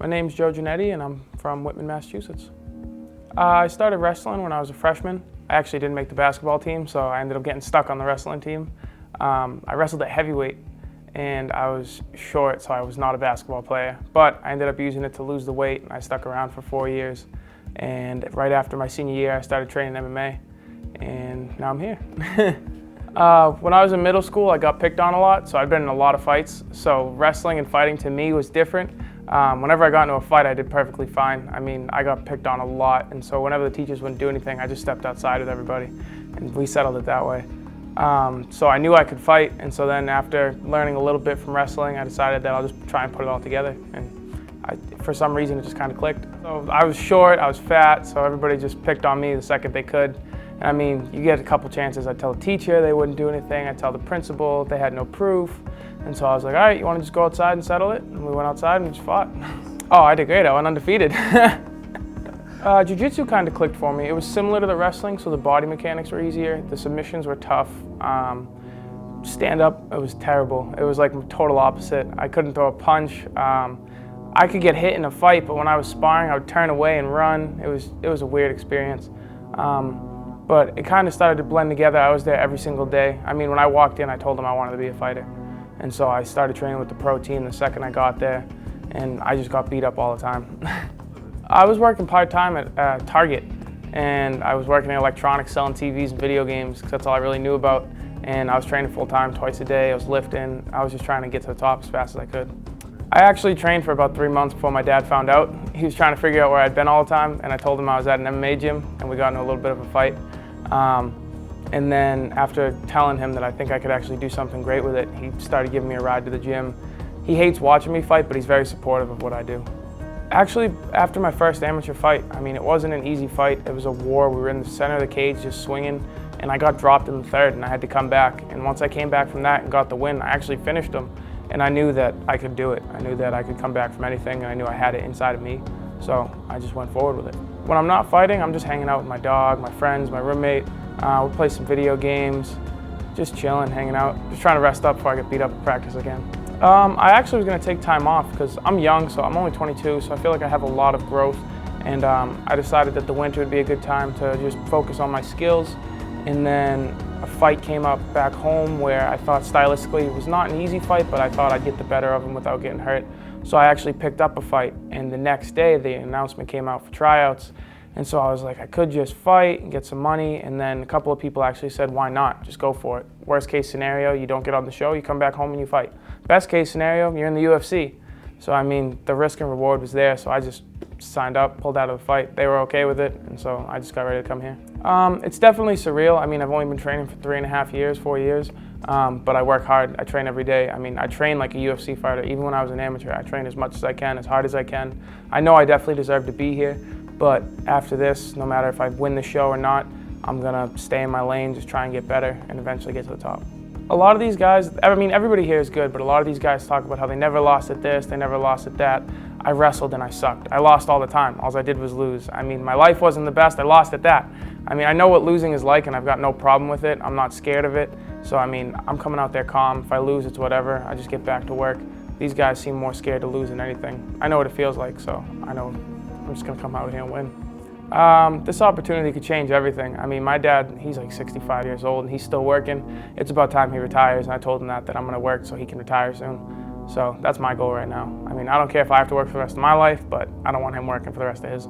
My name's Giannetti and I'm from Whitman, Massachusetts. I started wrestling when I was a freshman. I actually didn't make the basketball team, so I ended up getting stuck on the wrestling team. I wrestled at heavyweight and I was short, so I was not a basketball player, but I ended up using it to lose the weight and I stuck around for 4 years. And right after my senior year, I started training MMA and now I'm here. When I was in middle school, I got picked on a lot, so I'd been in a lot of fights. So wrestling and fighting to me was different. Whenever I got into a fight, I did perfectly fine. I mean, I got picked on a lot, and so whenever the teachers wouldn't do anything, I just stepped outside with everybody, and we settled it that way. So I knew I could fight, and so then after learning a little bit from wrestling, I decided that I'll just try and put it all together, and for some reason, it just kind of clicked. So I was short, I was fat, so everybody just picked on me the second they could. And I mean, you get a couple chances. I'd tell the teacher, they wouldn't do anything. I'd tell the principal, they had no proof. And so I was like, all right, you want to just go outside and settle it? And we went outside and we just fought. Oh, I did great, I went undefeated. Jiu-jitsu kind of clicked for me. It was similar to the wrestling, so the body mechanics were easier. The submissions were tough. Stand-up, it was terrible. It was like total opposite. I couldn't throw a punch. I could get hit in a fight, but when I was sparring, I would turn away and run. It was a weird experience. But it kind of started to blend together. I was there every single day. I mean, when I walked in, I told them I wanted to be a fighter. And so I started training with the pro team the second I got there, and I just got beat up all the time. I was working part-time at Target, and I was working in electronics, selling TVs and video games, because that's all I really knew about. And I was training full-time twice a day. I was lifting. I was just trying to get to the top as fast as I could. I actually trained for about 3 months before my dad found out. He was trying to figure out where I'd been all the time, and I told him I was at an MMA gym, and we got into a little bit of a fight. And then after telling him that I think I could actually do something great with it, he started giving me a ride to the gym. He hates watching me fight, but he's very supportive of what I do. Actually, after my first amateur fight, I mean, it wasn't an easy fight. It was a war. We were in the center of the cage just swinging, and I got dropped in the third, and I had to come back. And once I came back from that and got the win, I actually finished him. And I knew that I could do it. I knew that I could come back from anything, and I knew I had it inside of me. So I just went forward with it. When I'm not fighting, I'm just hanging out with my dog, my friends, my roommate. We'll play some video games, just chilling, hanging out, just trying to rest up before I get beat up at practice again. I actually was going to take time off because I'm young, so I'm only 22, so I feel like I have a lot of growth. And I decided that the winter would be a good time to just focus on my skills. And then a fight came up back home where I thought stylistically it was not an easy fight, but I thought I'd get the better of him without getting hurt. So I actually picked up a fight, and the next day the announcement came out for tryouts. And so I was like, I could just fight and get some money, and then a couple of people actually said, why not? Just go for it. Worst case scenario, you don't get on the show, you come back home and you fight. Best case scenario, you're in the UFC. So I mean, the risk and reward was there, so I just signed up, pulled out of the fight. They were okay with it, and so I just got ready to come here. It's definitely surreal. I mean, I've only been training for 3.5 years, 4 years, but I work hard. I train every day. I mean, I train like a UFC fighter. Even when I was an amateur, I train as much as I can, as hard as I can. I know I definitely deserve to be here, but after this, no matter if I win the show or not, I'm gonna stay in my lane, just try and get better, and eventually get to the top. A lot of these guys, I mean, everybody here is good, but a lot of these guys talk about how they never lost at this, they never lost at that. I wrestled and I sucked. I lost all the time. All I did was lose. I mean, my life wasn't the best. I lost at that. I mean, I know what losing is like, and I've got no problem with it. I'm not scared of it. So, I mean, I'm coming out there calm. If I lose, it's whatever. I just get back to work. These guys seem more scared to lose than anything. I know what it feels like, so I know I'm just going to come out here and win. This opportunity could change everything. I mean, my dad, he's like 65 years old, and he's still working. It's about time he retires, and I told him that I'm going to work so he can retire soon. So that's my goal right now. I mean, I don't care if I have to work for the rest of my life, but I don't want him working for the rest of his.